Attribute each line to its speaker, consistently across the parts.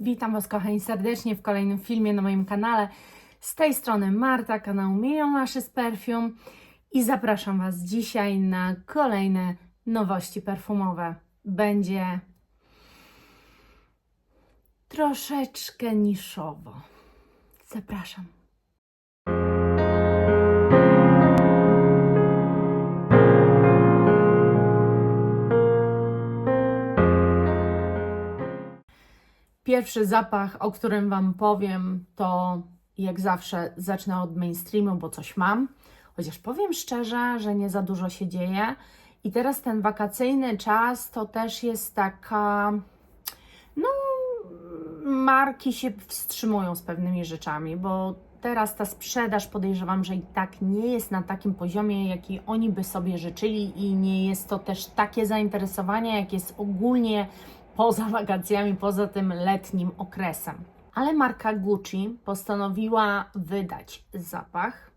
Speaker 1: Witam Was, kochani, serdecznie w kolejnym filmie na moim kanale. Z tej strony Marta, kanał Milion Lashes Perfume i zapraszam Was dzisiaj na kolejne nowości perfumowe. Będzie troszeczkę niszowo. Zapraszam. Pierwszy zapach, o którym Wam powiem, to jak zawsze zacznę od mainstreamu, bo coś mam. Chociaż powiem szczerze, że nie za dużo się dzieje. I teraz ten wakacyjny czas to też jest taka... No, marki się wstrzymują z pewnymi rzeczami, bo teraz ta sprzedaż, podejrzewam, że i tak nie jest na takim poziomie, jaki oni by sobie życzyli i nie jest to też takie zainteresowanie, jak jest ogólnie poza wakacjami, poza tym letnim okresem. Ale marka Gucci postanowiła wydać zapach.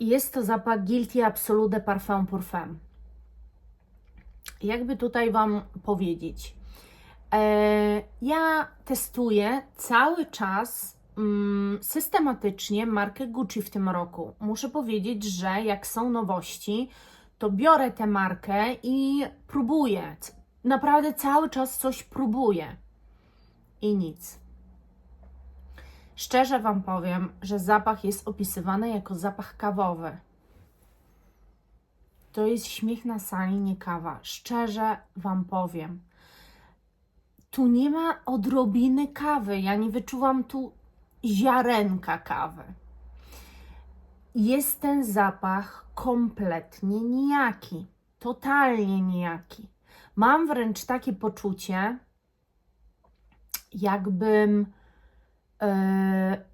Speaker 1: Jest to zapach Guilty Absolute de Parfum pour Femme. Jakby tutaj Wam powiedzieć, ja testuję cały czas systematycznie markę Gucci w tym roku. Muszę powiedzieć, że jak są nowości, to biorę tę markę i próbuję. Naprawdę cały czas coś próbuję. I nic. Szczerze Wam powiem, że zapach jest opisywany jako zapach kawowy. To jest śmiech na sali, nie kawa. Szczerze Wam powiem. Tu nie ma odrobiny kawy. Ja nie wyczuwam tu ziarenka kawy. Jest ten zapach kompletnie nijaki. Totalnie nijaki. Mam wręcz takie poczucie, jakbym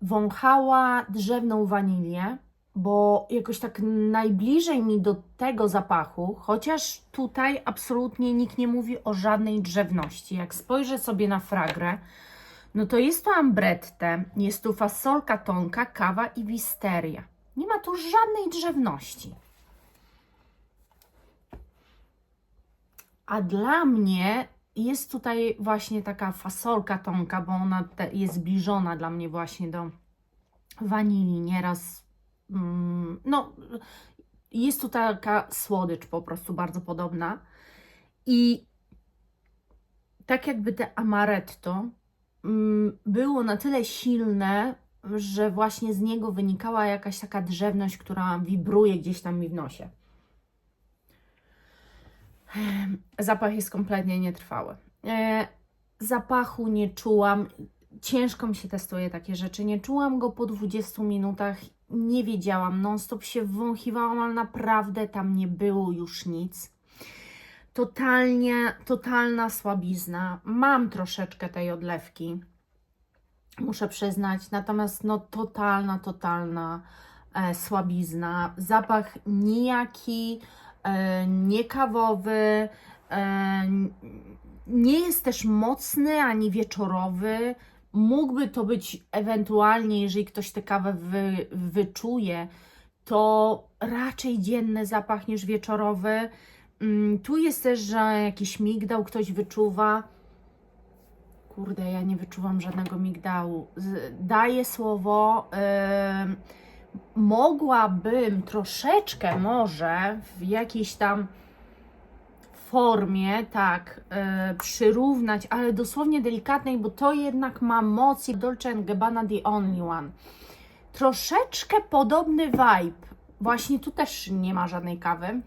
Speaker 1: wąchała drzewną wanilię, bo jakoś tak najbliżej mi do tego zapachu, chociaż tutaj absolutnie nikt nie mówi o żadnej drzewności. Jak spojrzę sobie na fragrę, no to jest to ambrette, jest tu fasolka tonka, kawa i wisteria. Nie ma tu żadnej drzewności. A dla mnie jest tutaj właśnie taka fasolka tonka, bo ona jest zbliżona dla mnie właśnie do wanilii. Nieraz, no, jest tu taka słodycz po prostu bardzo podobna. I tak jakby te amaretto było na tyle silne, że właśnie z niego wynikała jakaś taka drzewność, która wibruje gdzieś tam mi w nosie. Zapach jest kompletnie nietrwały. Zapachu nie czułam, ciężko mi się testuje takie rzeczy, nie czułam go po 20 minutach, nie wiedziałam, non-stop się wąchiwałam, ale naprawdę tam nie było już nic. Totalna słabizna. Mam troszeczkę tej odlewki, muszę przyznać, natomiast no totalna słabizna. Zapach nijaki, niekawowy, nie jest też mocny ani wieczorowy. Mógłby to być ewentualnie, jeżeli ktoś tę kawę wyczuje, to raczej dzienny zapach niż wieczorowy. Tu jest też, że jakiś migdał ktoś wyczuwa. Kurde, ja nie wyczuwam żadnego migdału. Daję słowo, mogłabym troszeczkę może w jakiejś tam formie, tak, przyrównać, ale dosłownie delikatnej, bo to jednak ma moc Dolce & Gabbana The Only One. Troszeczkę podobny vibe. Właśnie tu też nie ma żadnej kawy,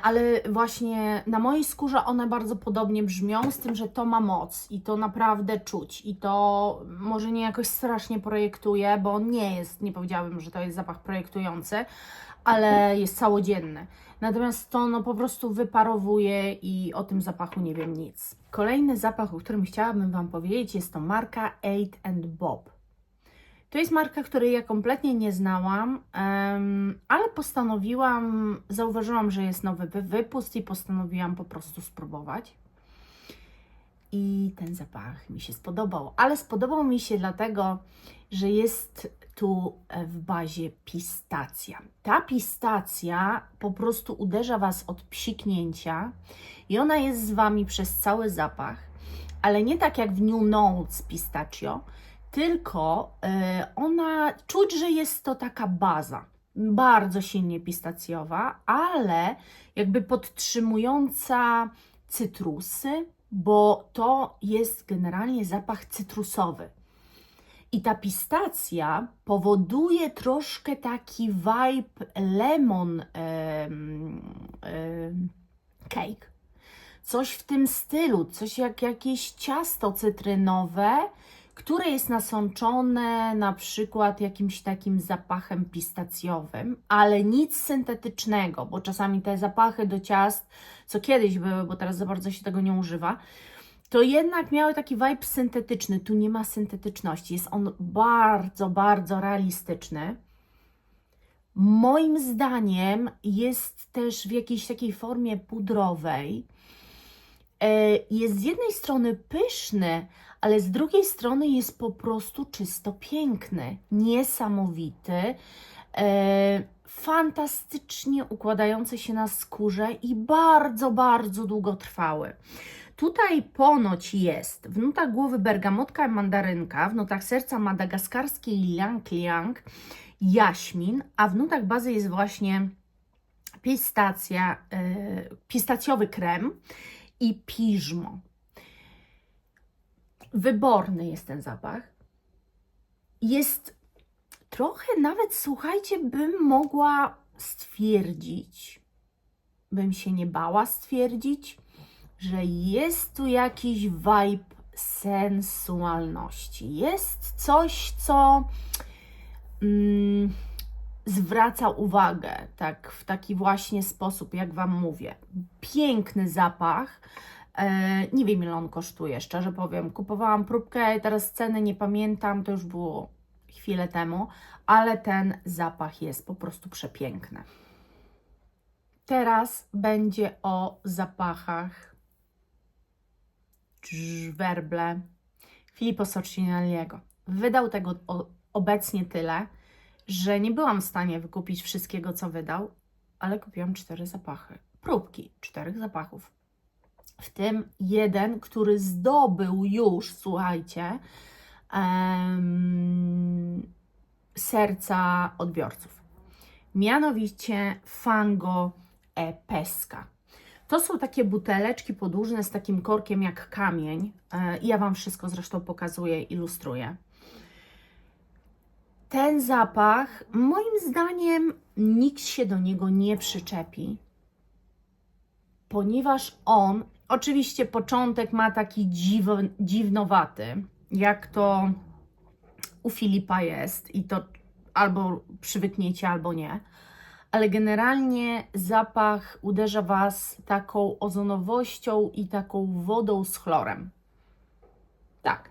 Speaker 1: ale właśnie na mojej skórze one bardzo podobnie brzmią, z tym, że to ma moc i to naprawdę czuć. I to może nie jakoś strasznie projektuje, bo nie jest, nie powiedziałabym, że to jest zapach projektujący, ale jest całodzienny. Natomiast to no po prostu wyparowuje i o tym zapachu nie wiem nic. Kolejny zapach, o którym chciałabym Wam powiedzieć, jest to marka Aid & Bob. To jest marka, której ja kompletnie nie znałam, ale zauważyłam, że jest nowy wypust i postanowiłam po prostu spróbować. I ten zapach mi się spodobał, ale spodobał mi się dlatego, że jest tu w bazie pistacja. Ta pistacja po prostu uderza Was od psiknięcia i ona jest z Wami przez cały zapach. ale nie tak jak w New Notes Pistachio, tylko ona, czuć, że jest to taka baza, bardzo silnie pistacjowa, ale jakby podtrzymująca cytrusy, bo to jest generalnie zapach cytrusowy. I ta pistacja powoduje troszkę taki vibe lemon cake. Coś w tym stylu, coś jak jakieś ciasto cytrynowe, które jest nasączone na przykład jakimś takim zapachem pistacjowym, ale nic syntetycznego, bo czasami te zapachy do ciast, co kiedyś były, bo teraz za bardzo się tego nie używa, to jednak miały taki vibe syntetyczny. Tu nie ma syntetyczności, jest on bardzo, bardzo realistyczny. Moim zdaniem jest też w jakiejś takiej formie pudrowej. Jest z jednej strony pyszny, ale z drugiej strony jest po prostu czysto piękny, niesamowity, fantastycznie układający się na skórze i bardzo, bardzo długotrwały. Tutaj ponoć jest w nutach głowy bergamotka i mandarynka, w nutach serca madagaskarski ylang ylang, jaśmin, a w nutach bazy jest właśnie pistacjowy krem i piżmo. Wyborny jest ten zapach. Jest trochę nawet, słuchajcie, bym mogła stwierdzić, bym się nie bała stwierdzić, że jest tu jakiś vibe sensualności. Jest coś, co zwraca uwagę, tak, w taki właśnie sposób, jak Wam mówię. Piękny zapach. Nie wiem, ile on kosztuje, szczerze powiem. Kupowałam próbkę, teraz ceny nie pamiętam, to już było chwilę temu, ale ten zapach jest po prostu przepiękny. Teraz będzie o zapachach werble Filippo Sorcinelliego. Wydał tego obecnie tyle, że nie byłam w stanie wykupić wszystkiego, co wydał, ale kupiłam 4 zapachy. Próbki 4 zapachów. W tym jeden, który zdobył już, słuchajcie, serca odbiorców. Mianowicie Fango e Pesca. To są takie buteleczki podłużne z takim korkiem jak kamień. Ja Wam wszystko zresztą pokazuję, ilustruję. Ten zapach, moim zdaniem, nikt się do niego nie przyczepi, ponieważ on, oczywiście początek ma taki dziwnowaty, jak to u Filipa jest i to albo przywykniecie, albo nie, ale generalnie zapach uderza Was taką ozonowością i taką wodą z chlorem. Tak.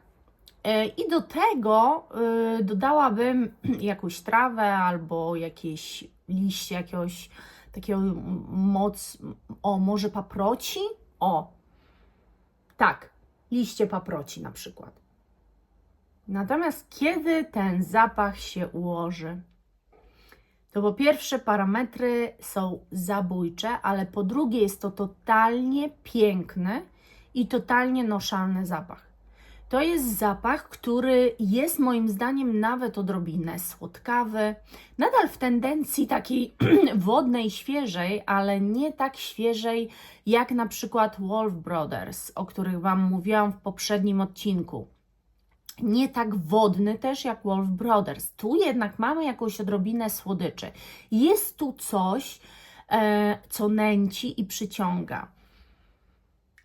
Speaker 1: I do tego dodałabym jakąś trawę albo jakieś liście jakiegoś takiego może paproci? Tak, liście paproci na przykład. Natomiast kiedy ten zapach się ułoży, to po pierwsze parametry są zabójcze, ale po drugie jest to totalnie piękny i totalnie noszalny zapach. To jest zapach, który jest moim zdaniem nawet odrobinę słodkawy, nadal w tendencji takiej wodnej, świeżej, ale nie tak świeżej jak na przykład Wolf Brothers, o których Wam mówiłam w poprzednim odcinku. Nie tak wodny też jak Wolf Brothers. Tu jednak mamy jakąś odrobinę słodyczy. Jest tu coś, co nęci i przyciąga.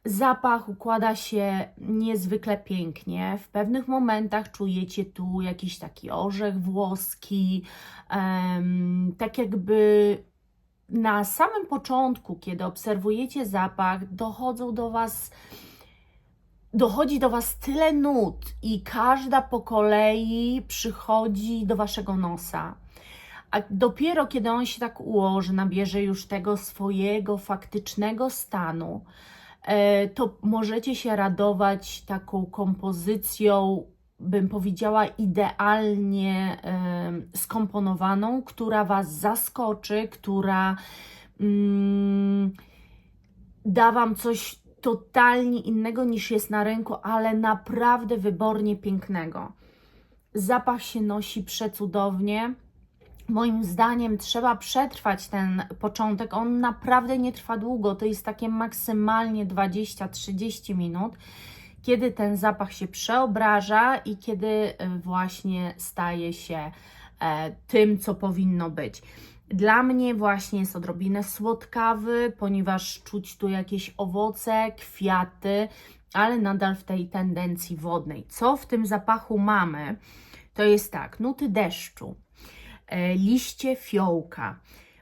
Speaker 1: Zapach układa się niezwykle pięknie. W pewnych momentach czujecie tu jakiś taki orzech włoski, tak jakby na samym początku, kiedy obserwujecie zapach, dochodzi do Was tyle nut i każda po kolei przychodzi do Waszego nosa. A dopiero kiedy on się tak ułoży, nabierze już tego swojego faktycznego stanu, to możecie się radować taką kompozycją, bym powiedziała, idealnie skomponowaną, która Was zaskoczy, która da Wam coś totalnie innego niż jest na rynku, ale naprawdę wybornie pięknego. Zapach się nosi przecudownie. Moim zdaniem trzeba przetrwać ten początek. On naprawdę nie trwa długo. To jest takie maksymalnie 20-30 minut, kiedy ten zapach się przeobraża i kiedy właśnie staje się tym, co powinno być. Dla mnie właśnie jest odrobinę słodkawy, ponieważ czuć tu jakieś owoce, kwiaty, ale nadal w tej tendencji wodnej. Co w tym zapachu mamy? To jest tak, nuty deszczu, liście fiołka,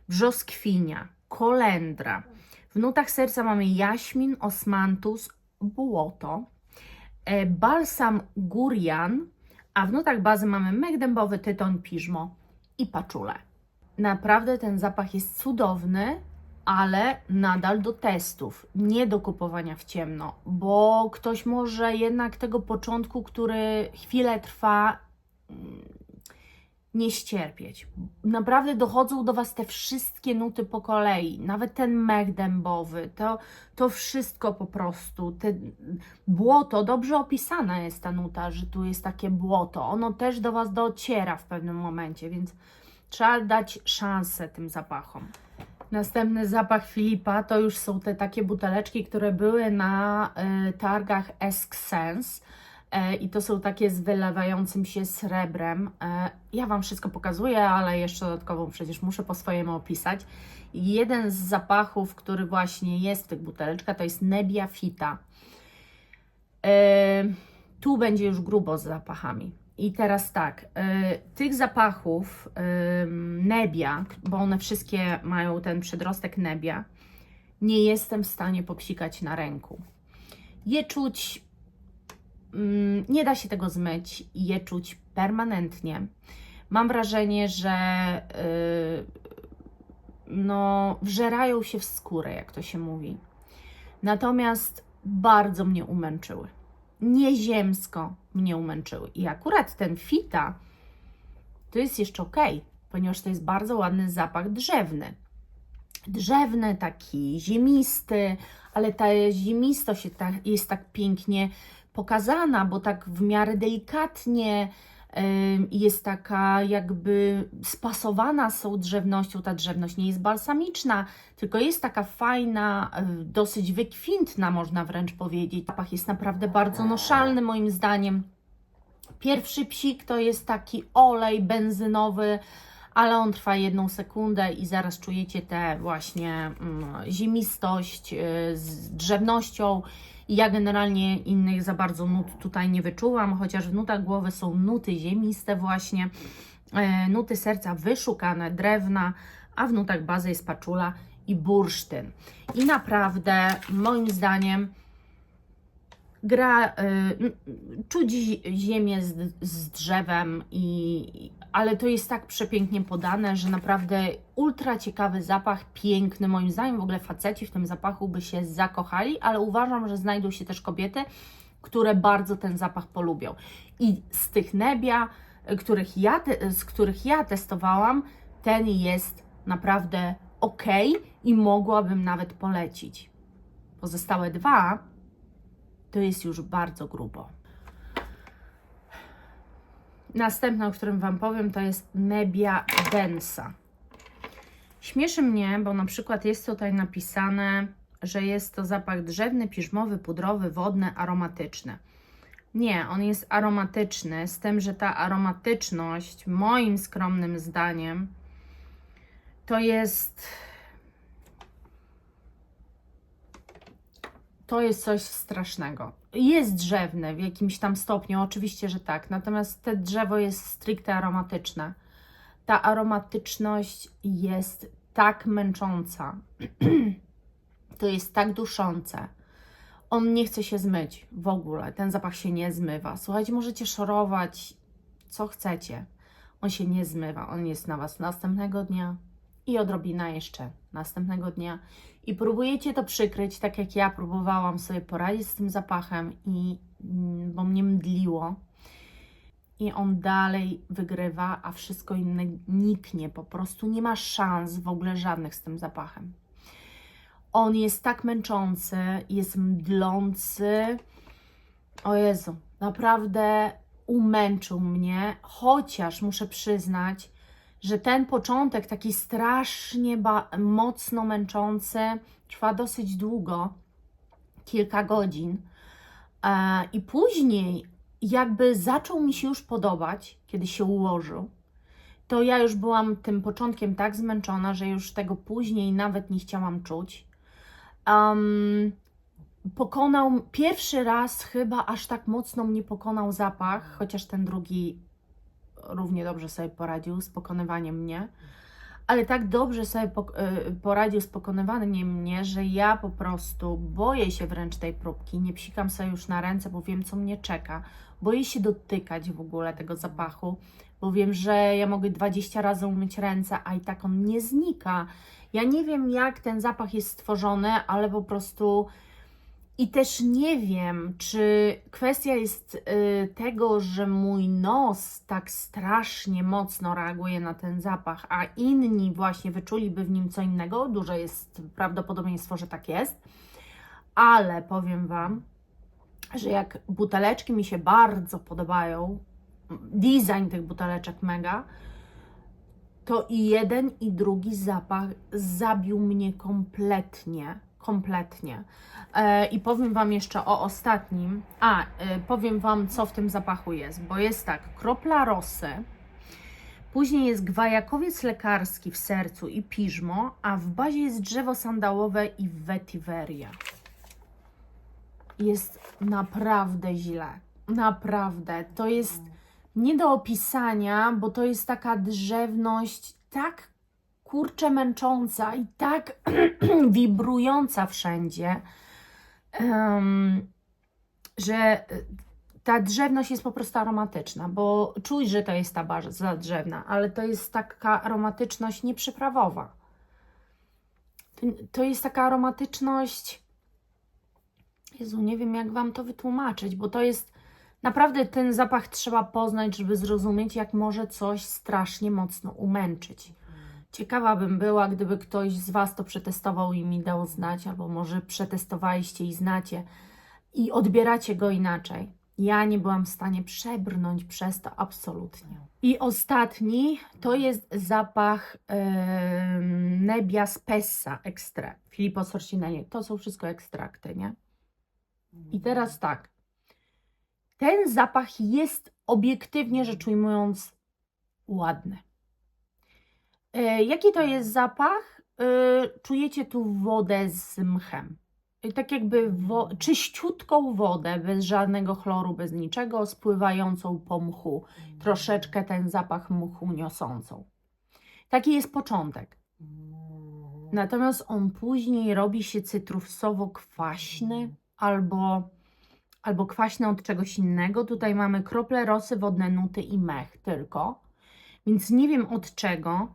Speaker 1: brzoskwinia, kolendra. W nutach serca mamy jaśmin, osmantus, błoto, balsam gurian, a w nutach bazy mamy mek dębowy, tytoń, piżmo i paczule. Naprawdę ten zapach jest cudowny, ale nadal do testów, nie do kupowania w ciemno, bo ktoś może jednak tego początku, który chwilę trwa, nie ścierpieć. Naprawdę dochodzą do Was te wszystkie nuty po kolei, nawet ten mek dębowy, to wszystko po prostu, błoto, dobrze opisana jest ta nuta, że tu jest takie błoto, ono też do Was dociera w pewnym momencie, więc trzeba dać szansę tym zapachom. Następny zapach Filipa to już są te takie buteleczki, które były na targach Essence. I to są takie z wylewającym się srebrem. Ja Wam wszystko pokazuję, ale jeszcze dodatkowo przecież muszę po swojemu opisać. Jeden z zapachów, który właśnie jest w tych buteleczkach, to jest Nebbia Fita. Tu będzie już grubo z zapachami. I teraz tak, tych zapachów Nebbia, bo one wszystkie mają ten przedrostek Nebbia, nie jestem w stanie popsikać na ręku. Je czuć, nie da się tego zmyć, je czuć permanentnie. Mam wrażenie, że no, wżerają się w skórę, jak to się mówi. Natomiast bardzo mnie umęczyły. Nieziemsko mnie umęczyły. I akurat ten Fita to jest jeszcze ok, ponieważ to jest bardzo ładny zapach drzewny. Drzewny, taki ziemisty, ale ta ziemistość jest tak pięknie pokazana, bo tak w miarę delikatnie jest taka jakby spasowana z tą drzewnością. Ta drzewność nie jest balsamiczna, tylko jest taka fajna, dosyć wykwintna, można wręcz powiedzieć. Zapach jest naprawdę bardzo noszalny moim zdaniem. Pierwszy psik to jest taki olej benzynowy, ale on trwa 1 sekundę i zaraz czujecie tę właśnie ziemistość z drzewnością. Ja generalnie innych za bardzo nut tutaj nie wyczułam, chociaż w nutach głowy są nuty ziemiste właśnie, nuty serca wyszukane, drewna, a w nutach bazy jest paczula i bursztyn. I naprawdę moim zdaniem czuć ziemię z drzewem, ale to jest tak przepięknie podane, że naprawdę ultra ciekawy zapach, piękny. Moim zdaniem w ogóle faceci w tym zapachu by się zakochali, ale uważam, że znajdą się też kobiety, które bardzo ten zapach polubią. I z tych Nebbia, z których ja testowałam, ten jest naprawdę ok i mogłabym nawet polecić. Pozostałe dwa to jest już bardzo grubo. Następne, o którym Wam powiem, to jest Nebbia Densa. Śmieszy mnie, bo na przykład jest tutaj napisane, że jest to zapach drzewny, piżmowy, pudrowy, wodny, aromatyczny. Nie, on jest aromatyczny, z tym, że ta aromatyczność, moim skromnym zdaniem, to jest coś strasznego. Jest drzewny w jakimś tam stopniu, oczywiście, że tak, natomiast to drzewo jest stricte aromatyczne. Ta aromatyczność jest tak męcząca, to jest tak duszące. On nie chce się zmyć w ogóle, ten zapach się nie zmywa. Słuchajcie, możecie szorować, co chcecie. On się nie zmywa, on jest na Was następnego dnia i odrobina jeszcze następnego dnia. I próbujecie to przykryć, tak jak ja próbowałam sobie poradzić z tym zapachem, bo mnie mdliło. I on dalej wygrywa, a wszystko inne niknie. Po prostu nie ma szans w ogóle żadnych z tym zapachem. On jest tak męczący, jest mdlący. O Jezu, naprawdę umęczył mnie, chociaż muszę przyznać, że ten początek taki strasznie mocno męczący trwa dosyć długo, kilka godzin. I później jakby zaczął mi się już podobać, kiedy się ułożył. To ja już byłam tym początkiem tak zmęczona, że już tego później nawet nie chciałam czuć. Pokonał pierwszy raz chyba aż tak mocno mnie pokonał zapach, chociaż ten drugi równie dobrze sobie poradził z pokonywaniem mnie, ale tak dobrze sobie poradził z pokonywaniem mnie, że ja po prostu boję się wręcz tej próbki, nie psikam sobie już na ręce, bo wiem, co mnie czeka. Boję się dotykać w ogóle tego zapachu, bo wiem, że ja mogę 20 razy umyć ręce, a i tak on nie znika. Ja nie wiem, jak ten zapach jest stworzony, ale po prostu... I też nie wiem, czy kwestia jest tego, że mój nos tak strasznie mocno reaguje na ten zapach, a inni właśnie wyczuliby w nim co innego. Duże jest prawdopodobieństwo, że tak jest. Ale powiem Wam, że jak buteleczki mi się bardzo podobają, design tych buteleczek mega, to i jeden i drugi zapach zabił mnie kompletnie. Kompletnie. I powiem Wam jeszcze o ostatnim. Powiem Wam, co w tym zapachu jest, bo jest tak, kropla rosy, później jest gwajakowiec lekarski w sercu i piżmo, a w bazie jest drzewo sandałowe i vetiveria. Jest naprawdę źle. Naprawdę. To jest nie do opisania, bo to jest taka drzewność tak kurczę męcząca i tak wibrująca wszędzie, że ta drzewność jest po prostu aromatyczna, bo czuć, że to jest ta baza drzewna, ale to jest taka aromatyczność nieprzyprawowa. To jest taka aromatyczność, Jezu, nie wiem, jak Wam to wytłumaczyć, bo to jest naprawdę, ten zapach trzeba poznać, żeby zrozumieć, jak może coś strasznie mocno umęczyć. Ciekawa bym była, gdyby ktoś z Was to przetestował i mi dał znać, albo może przetestowaliście i znacie i odbieracie go inaczej. Ja nie byłam w stanie przebrnąć przez to absolutnie. I ostatni to jest zapach Nebbia Spessa Extra, Filippo Sorcinelli. To są wszystko ekstrakty, nie? I teraz tak. Ten zapach jest obiektywnie rzecz ujmując ładny. Jaki to jest zapach? Czujecie tu wodę z mchem. Tak jakby czyściutką wodę, bez żadnego chloru, bez niczego, spływającą po mchu. Troszeczkę ten zapach mchu niosącą. Taki jest początek. Natomiast on później robi się cytrusowo-kwaśny albo kwaśny od czegoś innego. Tutaj mamy krople rosy, wodne nuty i mech tylko. Więc nie wiem od czego,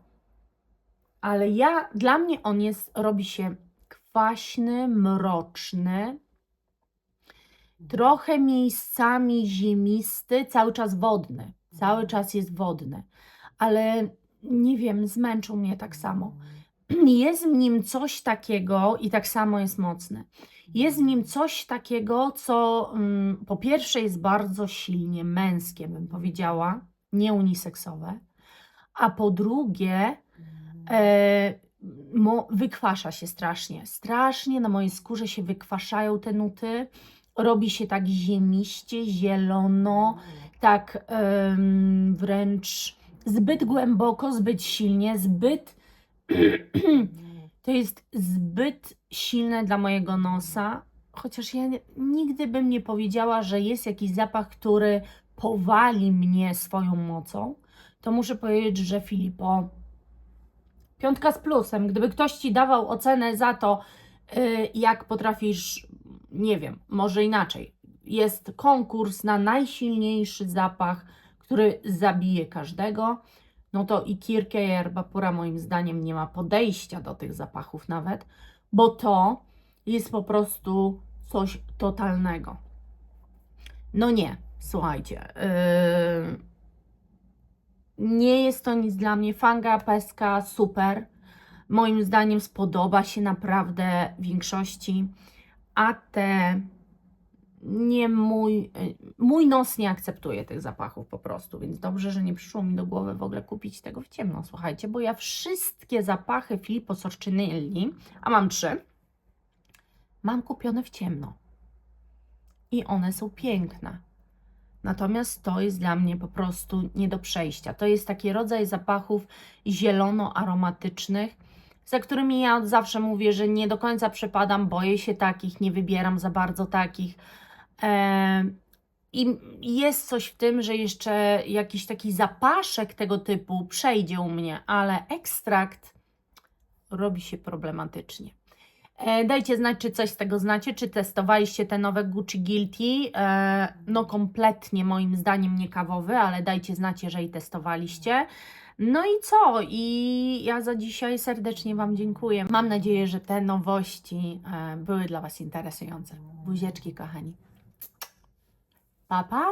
Speaker 1: ale dla mnie on robi się kwaśny, mroczny, trochę miejscami ziemisty, cały czas wodny. Cały czas jest wodny, ale nie wiem, zmęczył mnie tak samo. Jest w nim coś takiego i tak samo jest mocny. Jest w nim coś takiego, co po pierwsze jest bardzo silnie męskie, bym powiedziała, nie uniseksowe, a po drugie wykwasza się strasznie. Strasznie na mojej skórze się wykwaszają te nuty. Robi się tak ziemiście, zielono, tak wręcz zbyt głęboko, zbyt silnie, to jest zbyt silne dla mojego nosa, chociaż ja nigdy bym nie powiedziała, że jest jakiś zapach, który powali mnie swoją mocą, to muszę powiedzieć, że Filippo 5 z plusem. Gdyby ktoś Ci dawał ocenę za to, jak potrafisz, nie wiem, może inaczej. Jest konkurs na najsilniejszy zapach, który zabije każdego. No to i Kirke i Herbapura moim zdaniem nie ma podejścia do tych zapachów nawet, bo to jest po prostu coś totalnego. No nie, słuchajcie, nie jest to nic dla mnie. Fanga, Pesca, super, moim zdaniem spodoba się naprawdę większości, a te nie mój nos nie akceptuje tych zapachów po prostu, więc dobrze, że nie przyszło mi do głowy w ogóle kupić tego w ciemno, słuchajcie, bo ja wszystkie zapachy Filippo Sorcinelli, a mam 3, mam kupione w ciemno i one są piękne. Natomiast to jest dla mnie po prostu nie do przejścia. To jest taki rodzaj zapachów zielono-aromatycznych, za którymi ja od zawsze mówię, że nie do końca przepadam, boję się takich, nie wybieram za bardzo takich. I jest coś w tym, że jeszcze jakiś taki zapaszek tego typu przejdzie u mnie, ale ekstrakt robi się problematycznie. Dajcie znać, czy coś z tego znacie, czy testowaliście te nowe Gucci Guilty. No kompletnie moim zdaniem nie kawowy, ale dajcie znać, jeżeli testowaliście. No i co? I ja za dzisiaj serdecznie Wam dziękuję. Mam nadzieję, że te nowości były dla Was interesujące. Buzieczki, kochani. Pa, pa!